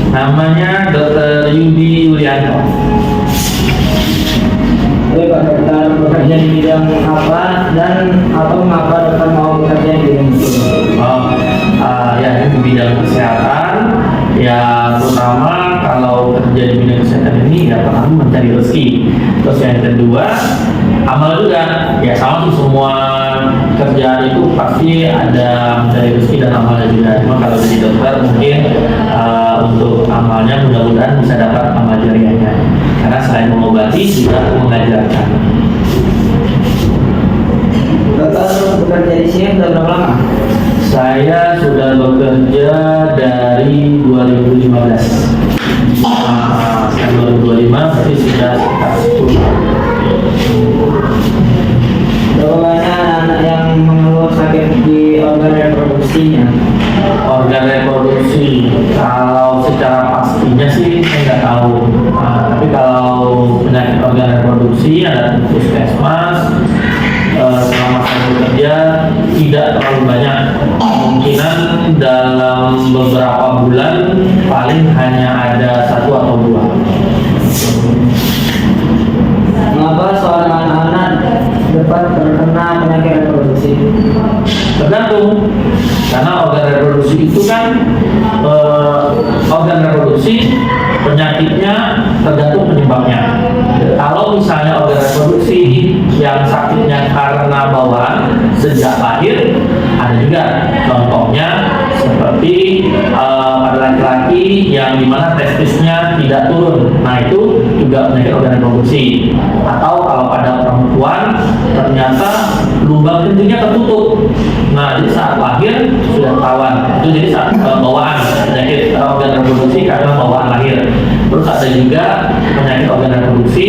Namanya Dr. Yudi Yulianto. Oke Pak Dokter, bekerja di bidang apa dan atau mengapa dokter mau bekerja di bidang itu? Ya, ini di bidang kesehatan. Ya, terutama kalau kerja di bidang kesehatan ini ya pertama mencari rezeki. Terus yang kedua, amal juga. Ya sama sih, semua kerjaan itu pasti ada mencari rezeki dan amalnya juga. Cuma kalau jadi dokter mungkin untuk amalnya mudah-mudahan bisa dapat amal jariahnya. Karena selain mengobati juga mengajarkan. Dokter bekerja di sini sudah berapa lama? Saya sudah bekerja dari 2015. Sekarang 2025 berarti sudah sekitar 10 tahun. Berapa banyak anak yang mengeluh sakit di organ reproduksinya? Organ reproduksi, kalau secara pastinya sih saya nggak tahu. Tapi kalau penyakit organ reproduksi ada puskesmas. Selama saya bekerja tidak terlalu banyak, kemungkinan dalam beberapa bulan paling hanya ada 1 atau 2. Mengapa seorang anak-anak dapat terkena penyakit reproduksi? Tergantung, karena organ reproduksi itu kan organ reproduksi penyakitnya tergantung penyebabnya. Kalau misalnya organ reproduksi yang sakitnya karena bawaan sejak lahir, ada juga contohnya seperti pada laki-laki yang dimana testisnya tidak turun, nah itu juga penyakit organ reproduksi. Atau kalau pada perempuan ternyata lubang kencingnya tertutup, nah jadi saat lahir sudah ketahuan, itu jadi saat bawaan penyakit organ reproduksi karena bawaan lahir. Terus ada juga penyakit organ reproduksi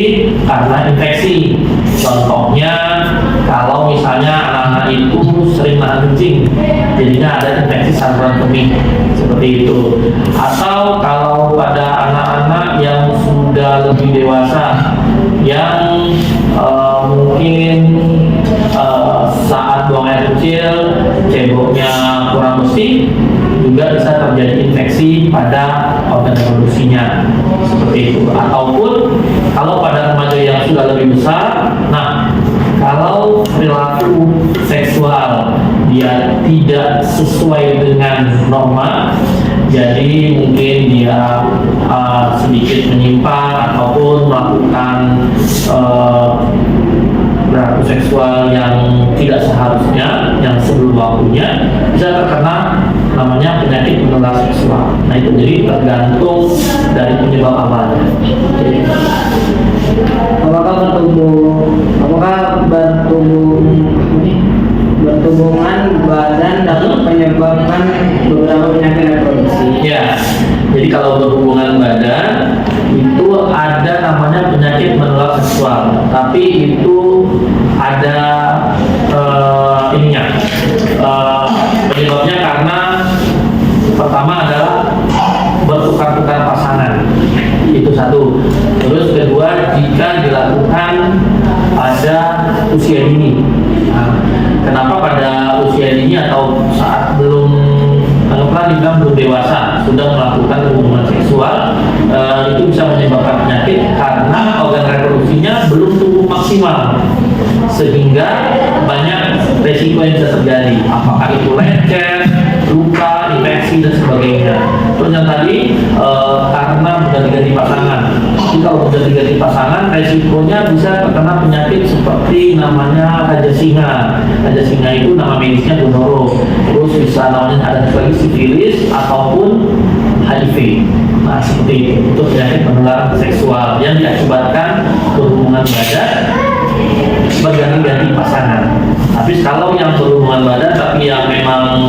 karena infeksi. Contohnya kalau misalnya anak-anak itu sering nahan kencing, jadinya ada infeksi saluran kemih seperti itu. Atau kalau pada anak-anak yang sudah lebih dewasa, yang mungkin saat buang air kecil ceboknya kurang bersih, juga bisa terjadi infeksi pada organ reproduksinya seperti itu. Ataupun kalau pada remaja yang sudah lebih besar, nah kalau perilaku seksual dia tidak sesuai dengan norma, jadi mungkin dia sedikit menyimpang ataupun melakukan perilaku seksual yang tidak seharusnya, yang sebelum waktunya, bisa terkena namanya penyakit menular seksual. Nah itu jadi tergantung dari penyebab awalnya. Apakah berhubungan badan dapat menyebabkan beberapa penyakit reproduksi? Ya, jadi kalau berhubungan badan itu ada namanya penyakit menular seksual, tapi itu ada penyebabnya karena pertama adalah bertukar-tukar pasangan, itu satu. Terus kedua, jika dilakukan pada usia dini. Nah, kenapa pada usia dini atau saat belum, kalau pernah dibilang belum dewasa sudah melakukan hubungan seksual, itu bisa menyebabkan penyakit karena organ reproduksinya belum tumbuh maksimal, sehingga banyak resiko yang bisa terjadi, apakah itu lecet, luka, infeksi dan sebagainya. Terus yang tadi karena berganti-ganti pasangan. Jadi kalau berganti-ganti pasangan, resikonya bisa terkena penyakit seperti namanya raja singa. Raja singa itu nama medisnya gonoro. Terus bisa namanya ada lagi sifilis ataupun HIV. Nah seperti itu penyakit menular seksual yang diakibatkan berhubungan badan berganti-ganti pasangan. Tapi kalau yang berhubungan badan tapi yang memang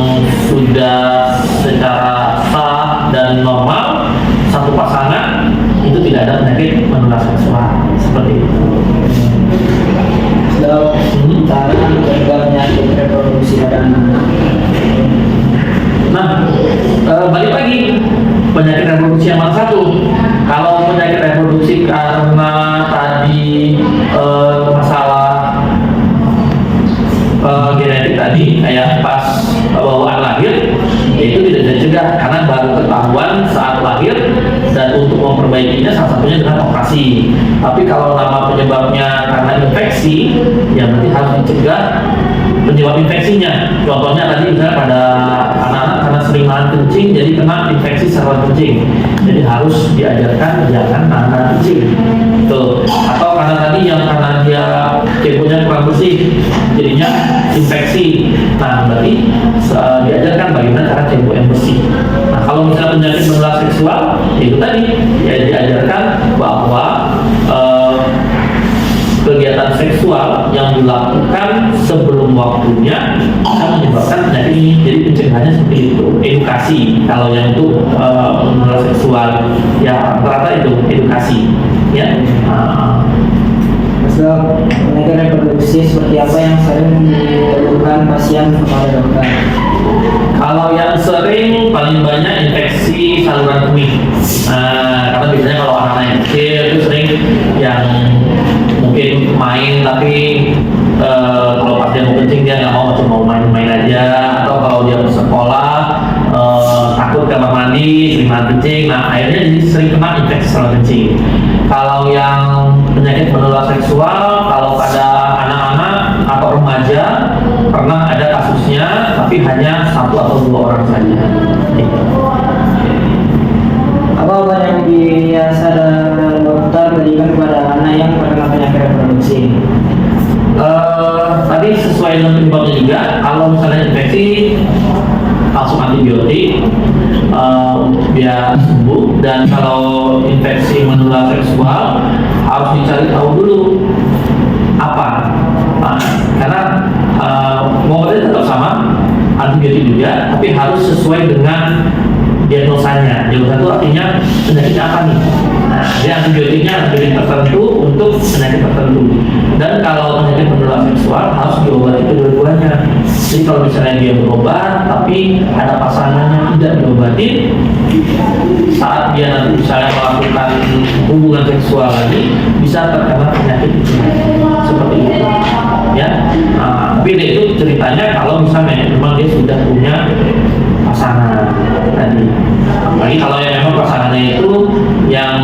sudah secara sah dan normal satu pasangan, itu tidak ada penyakit menular seksual seperti itu. Cara mencegah penyakit reproduksi pada anak. Nah, balik lagi penyakit reproduksi yang mana satu? Kalau penyakit reproduksi karena tadi masalah genetik tadi, kayak pas bawaan lahir, itu tidak bisa dicegah karena baru ketahuan saat lahir memperbaikinya salah satunya dengan operasi. Tapi kalau nama penyebabnya karena infeksi, ya berarti harus dicegah penyebab infeksinya. Contohnya tadi misalnya pada anak-anak karena sering nahan kencing, jadi kena infeksi saluran kencing. Jadi harus diajarkan jangan nahan kencing. Tuh. Atau karena tadi yang karena dia ceboknya kurang bersih, jadinya infeksi. Nah, berarti diajarkan bagaimana cara cebok yang bersih. Nah, kalau misalnya penyakit menular seksual, itu tadi ya diajarkan bahwa kegiatan seksual yang dilakukan sebelum waktunya bisa menyebabkan penyakit ini. Jadi pencegahannya seperti itu, edukasi. Kalau yang itu menular seksual, ya rata-rata itu edukasi, ya. Dok, penyakit reproduksi seperti apa yang sering ditemukan pasien kepada dokter? Kalau yang sering paling banyak infeksi saluran kemih. Karena biasanya kalau anak-anak yang kecil itu sering yang mungkin main tapi kalau pas dia mau kencing dia nggak mau, cuma mau main-main aja. Atau kalau dia ke sekolah takut kamar mandi, sering nahan kencing. Nah akhirnya jadi sering kena infeksi saluran kencing. Kalau yang penyakit menular seksual, kalau pada anak-anak atau remaja pernah ada kasusnya, tapi hanya 1 atau 2 orang saja. Apa obat yang biasa dokter berikan kepada anak yang terkena penyakit reproduksi? Tadi sesuai dengan penyebabnya juga. Kalau misalnya infeksi, langsung antibiotik biar sembuh. Dan kalau infeksi menular seksual harus dicari tahu dulu apa. Karena obatnya tetap sama, antibiotik juga, tapi harus sesuai dengan diagnosanya. Diagnosa itu artinya penyakitnya apa nih? Nah, dia antibiotiknya antibiotik tertentu untuk penyakit tertentu. Dan kalau penyakit menular seksual harus diobati kedua-duanya. Jadi kalau misalnya dia berobat tapi ada pasangannya tidak diobati, saat dia nanti misalnya melakukan hubungan seksual lagi bisa terkena penyakit itu. Seperti itu. Ya. Tapi itu ceritanya kalau misalnya memang dia sudah punya pasangan tadi. Apalagi kalau yang memang pasangannya itu yang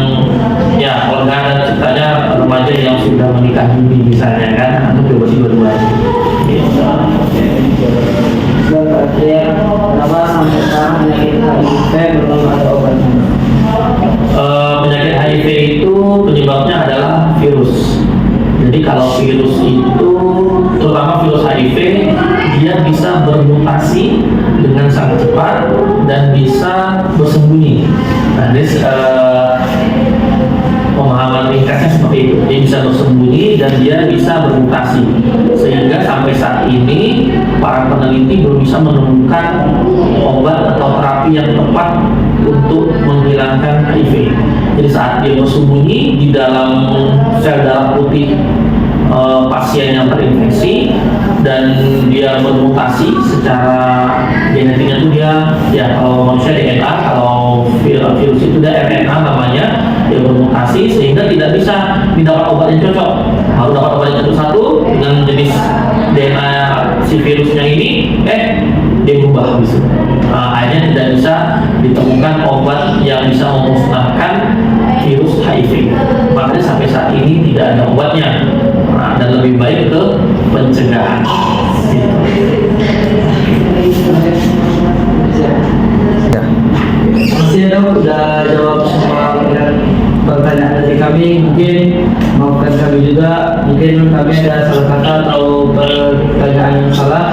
ya kalau nggak ada ceritanya remaja yang sudah menikah dini misalnya kan, untuk diobati dua-duanya. Gitu. Terakhir, kenapa sampai sekarang penyakit HIV belum ada obatnya? Penyakit HIV itu penyebabnya adalah virus. Jadi kalau virus itu, terutama virus HIV, dia bisa bermutasi dengan sangat cepat dan bisa bersembunyi. Nah, ini pemahaman ringkasnya seperti itu. Dia bisa bersembunyi dan dia bisa bermutasi. Sehingga sampai saat ini para peneliti belum bisa menemukan obat atau terapi yang tepat untuk menghilangkan HIV. Jadi saat dia bersembunyi di dalam sel darah putih pasien yang terinfeksi dan dia bermutasi secara genetiknya itu dia kalau manusia DNA, kalau virus itu dia RNA namanya, dia bermutasi sehingga tidak bisa didapat obat yang cocok. Harus dapat obat yang satu dengan jenis DNA si virusnya ini, dia berubah gitu. Akhirnya tidak bisa ditemukan obat yang bisa memusnahkan virus HIV. Makanya sampai saat ini tidak ada obatnya. Dan lebih baik ke pencegahan. Ya. Terima kasih dok, sudah jawab semua pertanyaan dari kami. Mungkin maafkan kami juga, mungkin kami ada salah kata atau pertanyaan yang salah.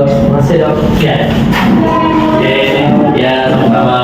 Terima kasih dok. Ya, sama-sama.